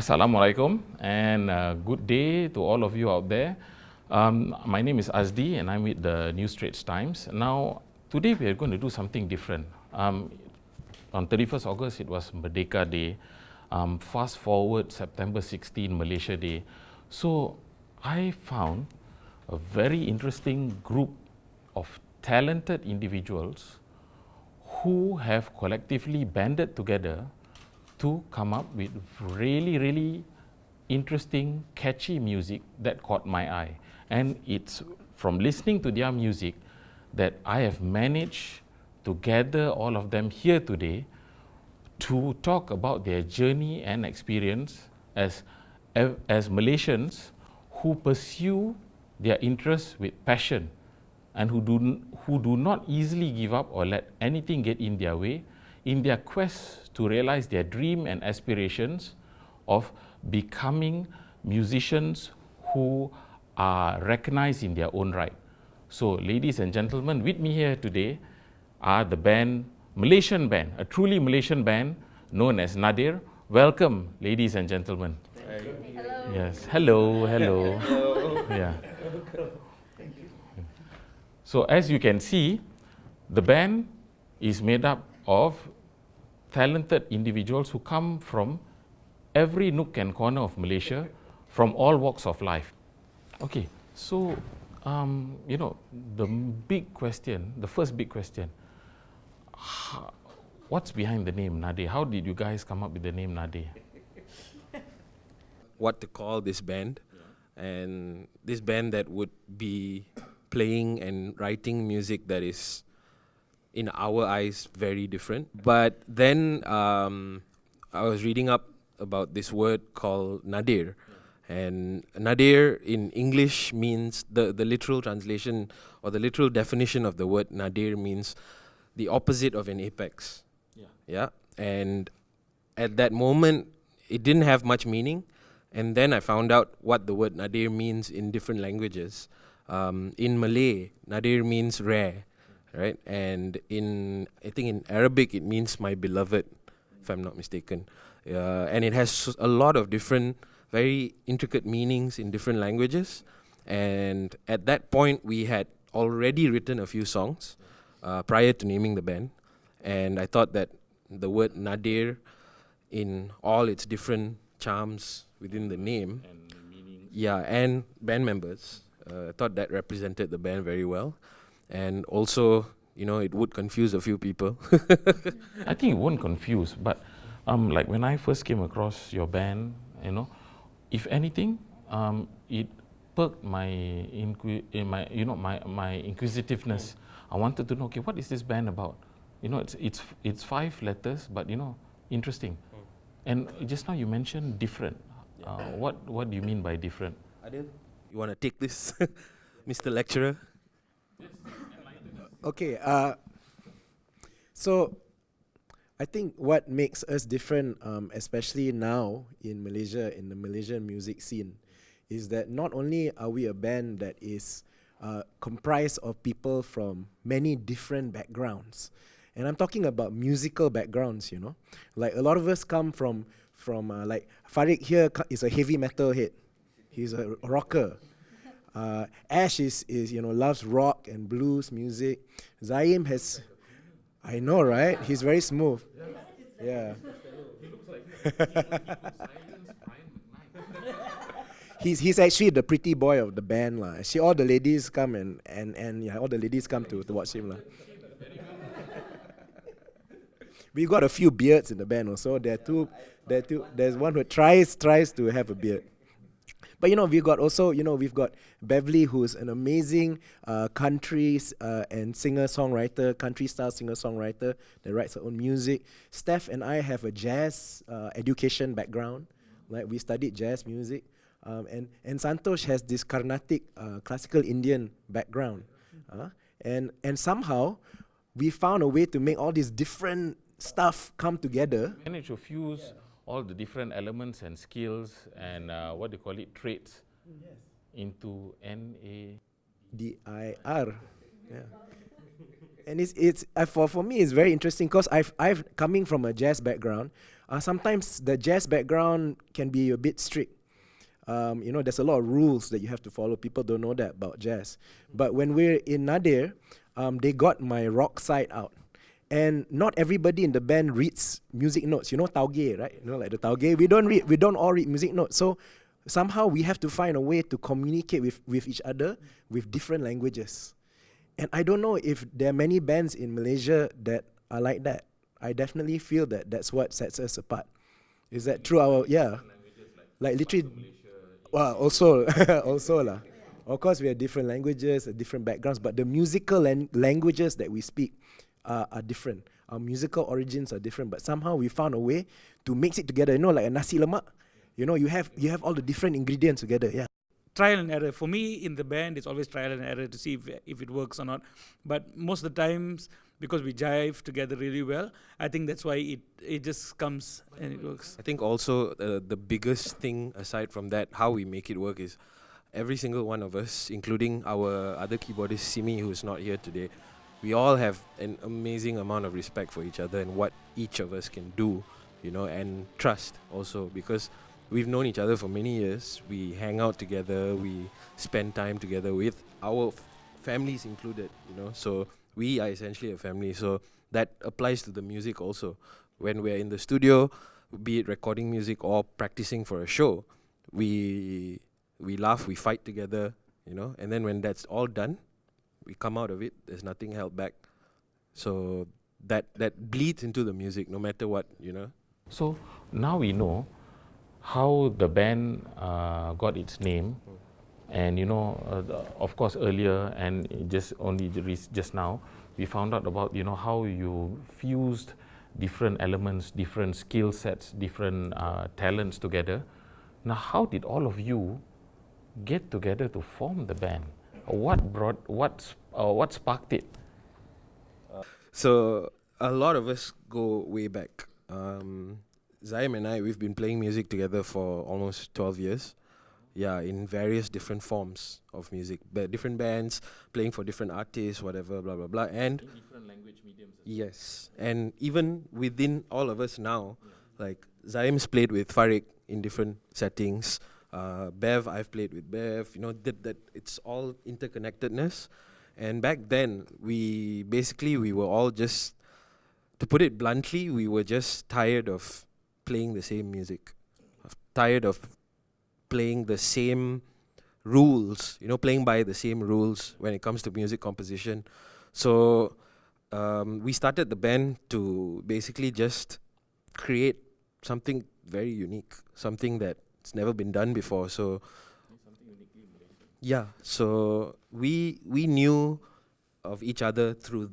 Assalamualaikum and good day to all of you out there. My name is Azdi and I'm with the New Straits Times. Now, today we are going to do something different. On 31st August, it was Merdeka Day. Fast forward September 16, Malaysia Day. So I found a very interesting group of talented individuals who have collectively banded together to come up with really interesting, catchy music that caught my eye. And it's from listening to their music that I have managed to gather all of them here today to talk about their journey and experience as Malaysians who pursue their interests with passion and who do not easily give up or let anything get in their way in their quest to realize their dream and aspirations of becoming musicians who are recognized in their own right. So, ladies and gentlemen, with me here today are the Malaysian band, a truly Malaysian band known as Nadir. Welcome, ladies and gentlemen. Hello. Yes, hello. Yeah. So, as you can see, the band is made up of talented individuals who come from every nook and corner of Malaysia, from all walks of life. Okay, so the first big question, what's behind the name Nadir? How did you guys come up with the name Nadir? What to call this band, and this band that would be playing and writing music that is, in our eyes, very different. But then I was reading up about this word called Nadir. And Nadir in English means, the literal translation or the literal definition of the word Nadir means the opposite of an apex. Yeah. And at that moment, it didn't have much meaning. And then I found out what the word Nadir means in different languages. In Malay, Nadir means rare. Right, and I think in Arabic it means my beloved, if I'm not mistaken, and it has a lot of different, very intricate meanings in different languages. And at that point, we had already written a few songs prior to naming the band, and I thought that the word Nadir, in all its different charms within the name, and band members, I thought that represented the band very well. And also, it would confuse a few people. I think it won't confuse, but like when I first came across your band, if anything, it perked my inquisitiveness. I wanted to know, okay, what is this band about? It's 5 letters, but interesting. And just now you mentioned different. What do you mean by different? Adil, you want to take this, Mr. Lecturer? Okay, so I think what makes us different, especially now in Malaysia, in the Malaysian music scene, is that not only are we a band that is comprised of people from many different backgrounds, and I'm talking about musical backgrounds, like a lot of us come from like Farid here is a heavy metal head, he's a rocker. Ash is loves rock and blues music. Zaim has, I know, right? He's very smooth. Yeah. He's actually the pretty boy of the band lah. Actually, all the ladies come all the ladies come to watch him lah. We got a few beards in the band also. There's one who tries to have a beard. But we've got Beverly, who's an amazing country and singer-songwriter, country-style singer-songwriter that writes her own music. Steph and I have a jazz education background, like we studied jazz music. And Santosh has this Carnatic classical Indian background. And somehow we found a way to make all these different stuff come together. Manage to fuse all the different elements and skills and traits into NADIR. DIR. Yeah. And it's for me it's very interesting because I've coming from a jazz background. Sometimes the jazz background can be a bit strict. There's a lot of rules that you have to follow. People don't know that about jazz. But when we're in Nadir, they got my rock side out. And not everybody in the band reads music notes. You know tauge, right? Like the tauge. We don't all read music notes. So somehow we have to find a way to communicate with each other with different languages. And I don't know if there are many bands in Malaysia that are like that. I definitely feel that that's what sets us apart. Is that through our, like literally, well, also, also lah. Of course, we have different languages, different backgrounds, but the musical languages that we speak are different. Our musical origins are different, but somehow we found a way to mix it together. Like a nasi lemak. You have all the different ingredients together. Yeah. Trial and error. For me, in the band, it's always trial and error to see if it works or not. But most of the times, because we jive together really well, I think that's why it just comes and it works. I think also the biggest thing aside from that, how we make it work is every single one of us, including our other keyboardist Simi, who is not here today, we all have an amazing amount of respect for each other and what each of us can do, and trust also, because we've known each other for many years. We hang out together, we spend time together with our families included, so we are essentially a family. So that applies to the music also. When we're in the studio, be it recording music or practicing for a show, we laugh, we fight together, and then when that's all done, we come out of it, there's nothing held back. So that bleeds into the music no matter what, So now we know how the band got its name, and of course earlier and just now we found out about how you fused different elements, different skill sets, different talents together. Now, how did all of you get together to form the band? What sparked it? So a lot of us go way back. Zaim and I, we've been playing music together for almost 12 years. Yeah, in various different forms of music. Different bands, playing for different artists, whatever, blah, blah, blah. And in different language mediums. Yes. And even within all of us now, like Zaim's played with Farid in different settings. Bev, I've played with Bev. That it's all interconnectedness. And back then, we were all just, to put it bluntly, we were just tired of playing the same music, tired of playing the same rules, playing by the same rules when it comes to music composition. So we started the band to basically just create something very unique, something that's never been done before. So yeah, so we knew of each other through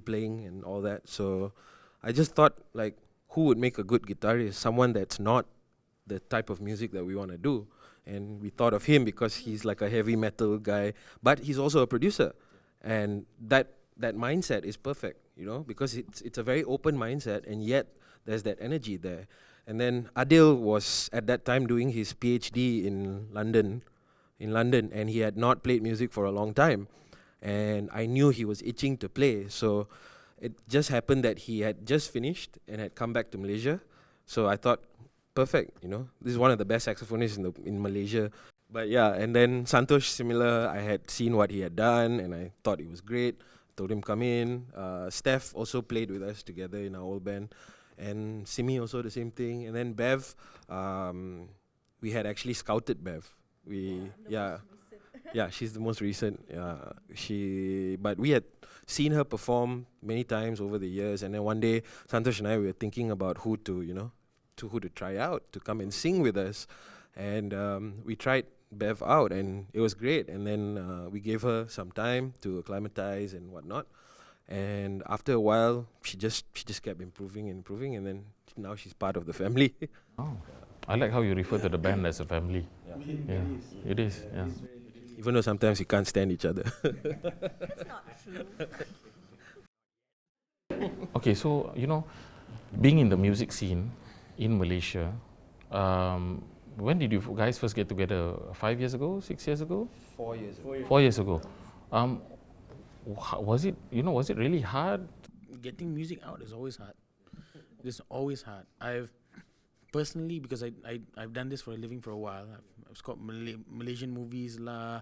playing and all that. So I just thought, like, who would make a good guitarist? Someone that's not the type of music that we want to do. And we thought of him because he's like a heavy metal guy, but he's also a producer. And that mindset is perfect, because it's a very open mindset, and yet there's that energy there. And then Adil was at that time doing his PhD in London, and he had not played music for a long time. And I knew he was itching to play, so it just happened that he had just finished and had come back to Malaysia. So I thought, perfect, this is one of the best saxophonists in Malaysia. But yeah, and then Santosh, similar, I had seen what he had done and I thought it was great. Told him come in. Steph also played with us together in our old band. And Simi also the same thing. And then Bev, we had actually scouted Bev. Yeah, she's the most recent. But we had seen her perform many times over the years, and then one day Santosh and I were thinking about who to try out to come and sing with us, and we tried Bev out, and it was great. And then we gave her some time to acclimatize and whatnot, and after a while she just kept improving, and then now she's part of the family. Oh, I like how you refer to the band as a family. Yeah, it is. Yeah. Even though sometimes we can't stand each other. That's not true. Okay, so being in the music scene in Malaysia, when did you guys first get together? 5 years ago? 6 years ago? 4 years ago. 4 years ago. Was it, was it really hard? Getting music out is always hard. It's always hard. I've personally, because I've done this for a living for a while. I've scored Malaysian movies lah,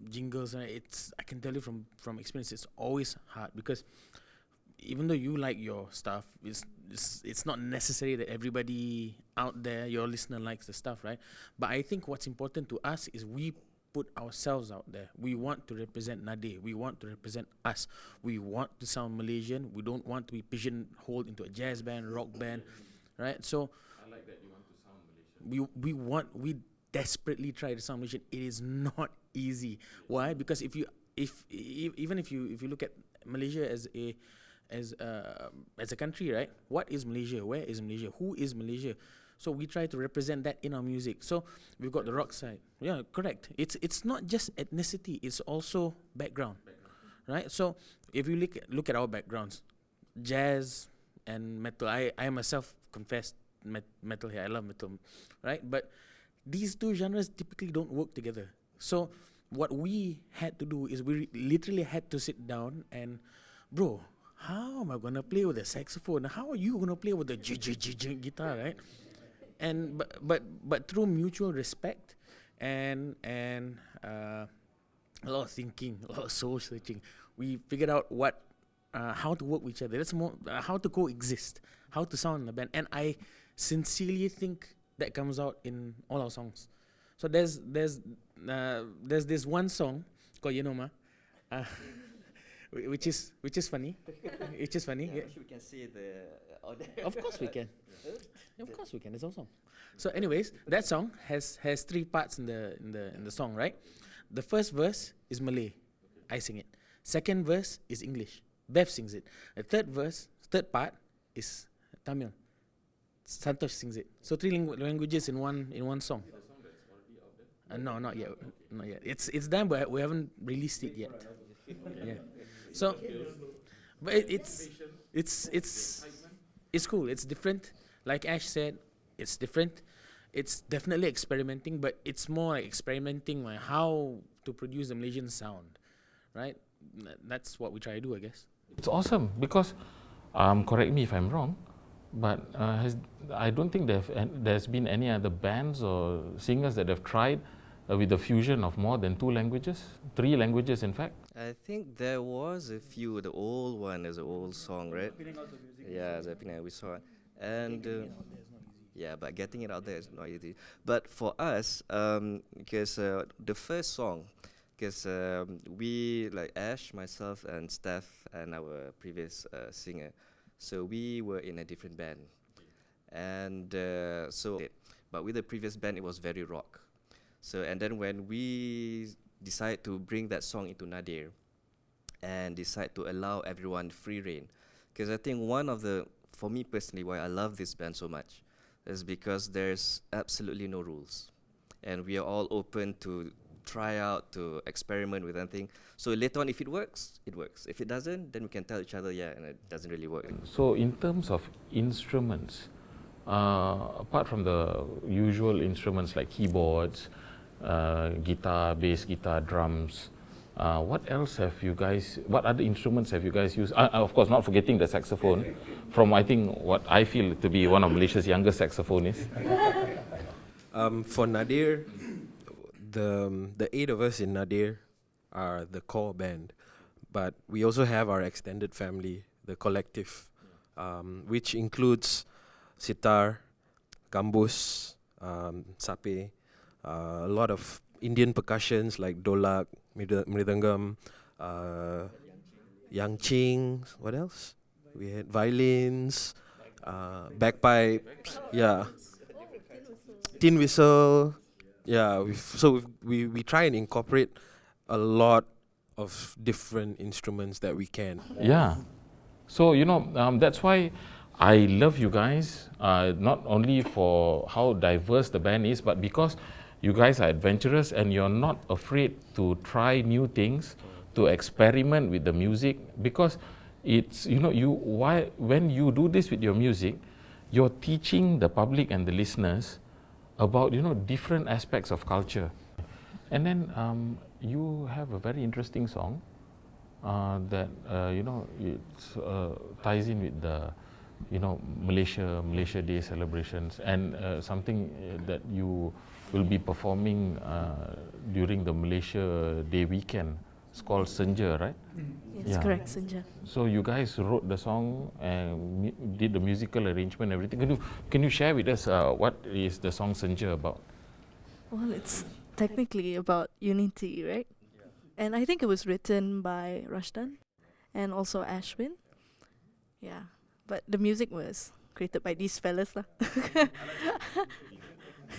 jingles. I can tell you from experience, it's always hard because even though you like your stuff, it's not necessary that everybody out there, your listener, likes the stuff, right? But I think what's important to us is we put ourselves out there. We want to represent Nadir. We want to represent us. We want to sound Malaysian. We don't want to be pigeonholed into a jazz band, rock band, right? So I like that you want to sound Malaysian. we desperately try to sound Malaysian. It is not easy. Why? Because if you look at Malaysia as a country, right? What is Malaysia? Where is Malaysia? Who is Malaysia? So we try to represent that in our music. So we've got the rock side. Yeah, correct. It's not just ethnicity. It's also background, right? So if you look at our backgrounds, jazz and metal. I myself confessed metal here. I love metal, right? But these two genres typically don't work together. So what we had to do is we literally had to sit down and, bro, how am I gonna play with the saxophone? How are you gonna play with the guitar, right? And but through mutual respect and a lot of thinking, a lot of soul searching, we figured out how to work with each other. That's more how to coexist, how to sound in a band. And I sincerely think that comes out in all our songs. So there's this one song called Yenoma, which is funny. Which is funny. Yeah. We can see the order. Of course we can. Of course we can. It's our song. So, anyways, that song has three parts in the song, right? The first verse is Malay, I sing it. Second verse is English, Bev sings it. The third part is Tamil, Santosh sings it. So three languages in one song. No, not yet. Not yet. It's done, but we haven't released it yet. Yeah. So, but it's cool. It's different. Like Ash said, it's different. It's definitely experimenting, but it's more like experimenting on how to produce the Malaysian sound, right? That's what we try to do, I guess. It's awesome because, correct me if I'm wrong, but I don't think there's been any other bands or singers that have tried with the fusion of more than 2 languages, 3 languages in fact. I think there was a few. The old one is an old song, right? Yeah, Zeppelin, we saw it. And yeah, but getting it out there is not easy. But for us, because the first song, because we, like Ash, myself, and Steph, and our previous singer, so we were in a different band. And but with the previous band, it was very rock. So, and then when we decided to bring that song into Nadir and decide to allow everyone free reign, because I think for me personally, why I love this band so much is because there's absolutely no rules. And we are all open to try out, to experiment with anything. So later on, if it works, it works. If it doesn't, then we can tell each other, yeah, and it doesn't really work. So in terms of instruments, apart from the usual instruments like keyboards, guitar, bass guitar, drums, what other instruments have you guys used? Of course, not forgetting the saxophone, from I think what I feel to be one of Malaysia's youngest saxophonists. For Nadir, the 8 of us in Nadir are the core band, but we also have our extended family, the collective, which includes sitar, gambus, sape, a lot of Indian percussions like dolak, mridangam, yangqing, what else? We had violins, bagpipes, yeah, tin whistle, yeah. We try and incorporate a lot of different instruments that we can. Yeah, so that's why I love you guys, not only for how diverse the band is, but because you guys are adventurous and you're not afraid to try new things, to experiment with the music, because it's, when you do this with your music, you're teaching the public and the listeners about, different aspects of culture. And then you have a very interesting song, that it ties in with the Malaysia Day celebrations, and something that you will be performing during the Malaysia Day weekend. It's called Senja, right? Yes, correct, Senja. So you guys wrote the song and did the musical arrangement, everything. Can you share with us what is the song Senja about? Well, it's technically about unity, right? And I think it was written by Rashdan and also Ashwin. Yeah, but the music was created by these fellas lah.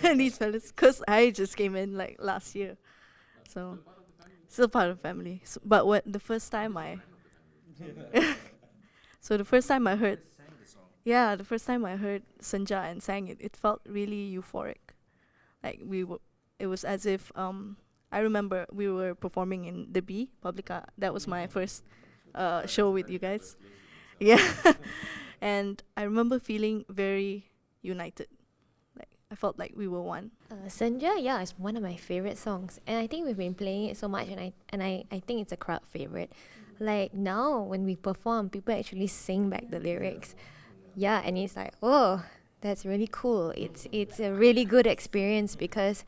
These fellas, because I just came in like last year, so still part of the family. But when the first time I, so the first time I heard, the first time I heard Senja and sang it, it felt really euphoric. Like it was as if I remember we were performing in the B Publica. That was my first show with you guys. Yeah, and I remember feeling very united. Like I felt like we were one. Senja, yeah, is one of my favorite songs, and I think we've been playing it so much, and I think it's a crowd favorite. Like now, when we perform, people actually sing back the lyrics. Yeah, and it's like, oh, that's really cool. It's a really good experience because,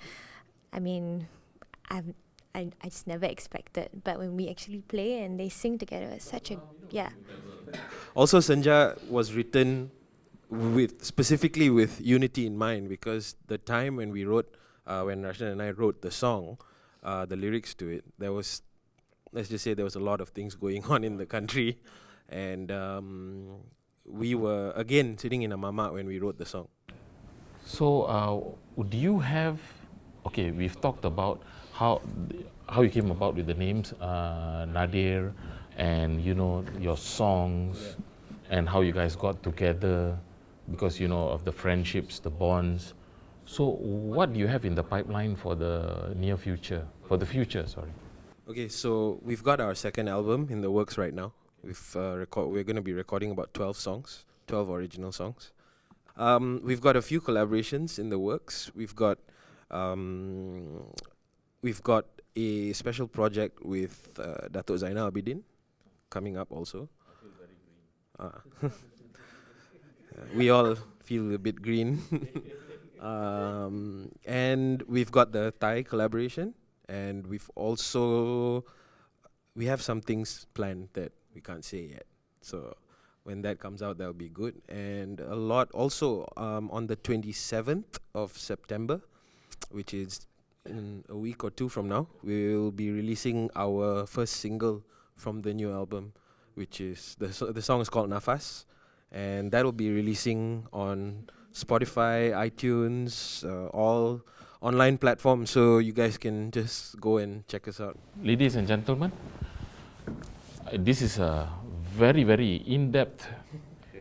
I mean, I just never expected, but when we actually play and they sing together, it's such a Also, Senja was written specifically with unity in mind, because the time when we wrote, when Rashdan and I wrote the song, the lyrics to it, there was, let's just say, there was a lot of things going on in the country, and we were again sitting in a mama when we wrote the song. So, do you have? Okay, we've talked about how you came about with the names Nadir, and your songs, and how you guys got together because of the friendships, the bonds. So what do you have in the pipeline for the near future, sorry? Okay, so we've got our second album in the works right now. We're going to be recording about 12 songs, 12 original songs. We've got a few collaborations in the works. We've got a special project with Datuk Zainal Abidin coming up also. We all feel a bit green. And we've got the Thai collaboration, and we have some things planned that we can't say yet. So when that comes out, that'll be good. And a lot also on the 27th of September, which is in a week or two from now, we'll be releasing our first single from the new album, which is the song is called Nafas, and that'll be releasing on Spotify, iTunes, all online platforms, so you guys can just go and check us out. Ladies and gentlemen, this is a very, very in-depth,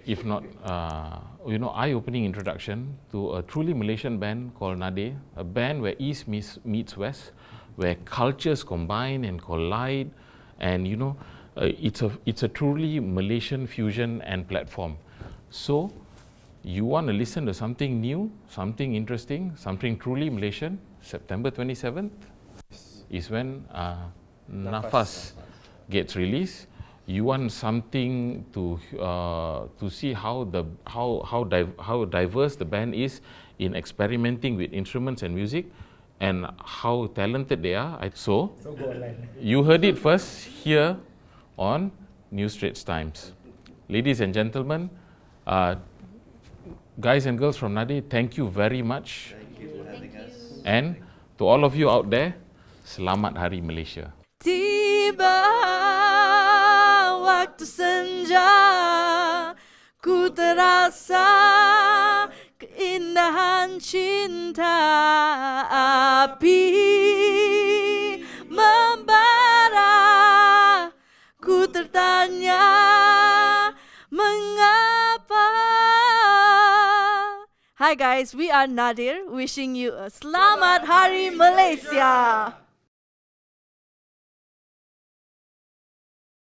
if not eye-opening introduction to a truly Malaysian band called Nadir, a band where East meets West, where cultures combine and collide, and it's a truly Malaysian fusion and platform. So you want to listen to something new, something interesting, something truly Malaysian, September 27th is when Nafas gets released. You want something to see how diverse the band is in experimenting with instruments and music, and how talented they are. So go online. You heard it first here on New Straits Times. Ladies and gentlemen, guys and girls from Nadir, thank you very much. Thank you for having us. And to all of you out there, Selamat Hari Malaysia. Tiba waktu senja, ku terasa keindahan cinta, api membara, ku tertanya mengapa. Hi guys, we are Nadir, wishing you a Selamat Hari Malaysia.